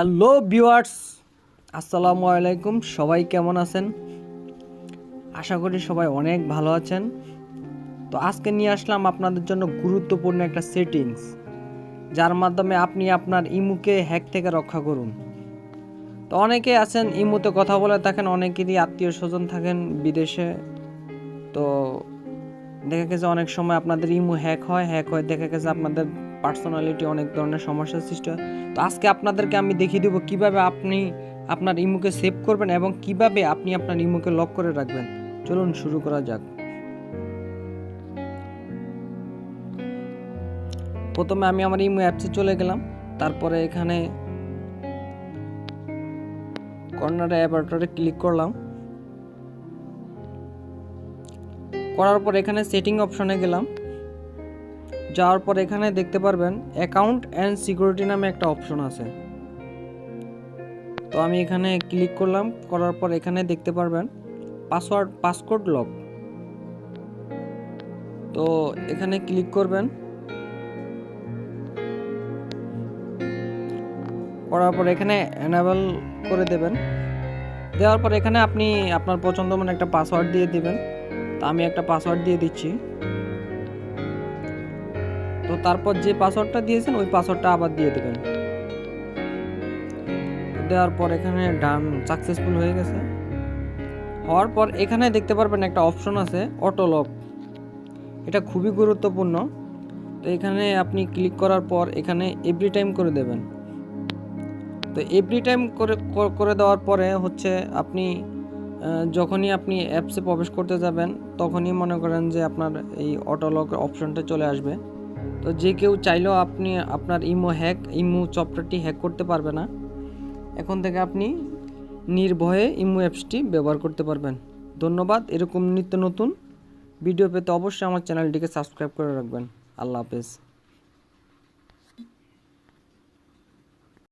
Hello viewers, আসসালামু আলাইকুম। সবাই কেমন আছেন? আশা করি সবাই অনেক ভালো আছেন। তো আজকে নিয়ে আসলাম আপনাদের জন্য গুরুত্বপূর্ণ একটা সেটিংস, যার মাধ্যমে আপনি আপনার ইমুকে হ্যাক থেকে রক্ষা করুন। তো অনেকে আছেন ইমুতে কথা বলে থাকেন, অনেকেরই আত্মীয় স্বজন থাকেন বিদেশে। তো দেখা গেছে অনেক সময় আপনাদের ইমু হ্যাক হয় দেখা গেছে আপনাদের পার্সোনালিটি অনেক ধরনের সমস্যার সৃষ্টি হয়। তো আজকে আপনাদেরকে আমি দেখিয়ে দেবো কিভাবে আপনি আপনার ইমুকে সেভ করবেন এবং কিভাবে আপনি আপনার ইমুকে লক করে রাখবেন। চলুন শুরু করা যাক। প্রথমে আমি আমার ইমু অ্যাপসে চলে গেলাম। তারপরে এখানে কর্নারে অ্যাবাউটে ক্লিক করলাম। করার পর এখানে সেটিং অপশনে গেলাম। যাওয়ার পর এখানে দেখতে পারবেন অ্যাকাউন্ট অ্যান্ড সিকিউরিটি নামে একটা অপশন আছে। তো আমি এখানে ক্লিক করলাম। করার পর এখানে দেখতে পারবেন পাসকোড লক। তো এখানে ক্লিক করবেন। করার পর এখানে এনেবল করে দেবেন। দেওয়ার পর এখানে আপনি আপনার পছন্দ মতো একটা পাসওয়ার্ড দিয়ে দিবেন। তো আমি একটা পাসওয়ার্ড দিয়ে দিচ্ছি। তো তারপর যে পাসওয়ার্ডটা দিয়েছেন ওই পাসওয়ার্ডটা আবার দিয়ে দেবেন। দেওয়ার পর এখানে ডান সাকসেসফুল হয়ে গেছে। হওয়ার পর এখানে দেখতে পারবেন একটা অপশন আছে অটো লক। এটা খুবই গুরুত্বপূর্ণ। তো এখানে আপনি ক্লিক করার পর এখানে এভরি টাইম করে দেবেন। তো এভরি টাইম করে দেওয়ার পরে হচ্ছে আপনি যখনই আপনি অ্যাপসে প্রবেশ করতে যাবেন তখনই মনে করেন যে আপনার এই অটো লক অপশনটা চলে আসবে। তো যে কেউ চাইলেও আপনি আপনার ইমো সফটওয়্যারটি হ্যাক করতে পারবে না। এখন থেকে আপনি নির্ভয়ে ইমো অ্যাপসটি ব্যবহার করতে পারবেন। ধন্যবাদ। এরকম নিত্য নতুন ভিডিও পেতে অবশ্যই আমার চ্যানেলটিকে সাবস্ক্রাইব করে রাখবেন। আল্লাহ হাফেজ।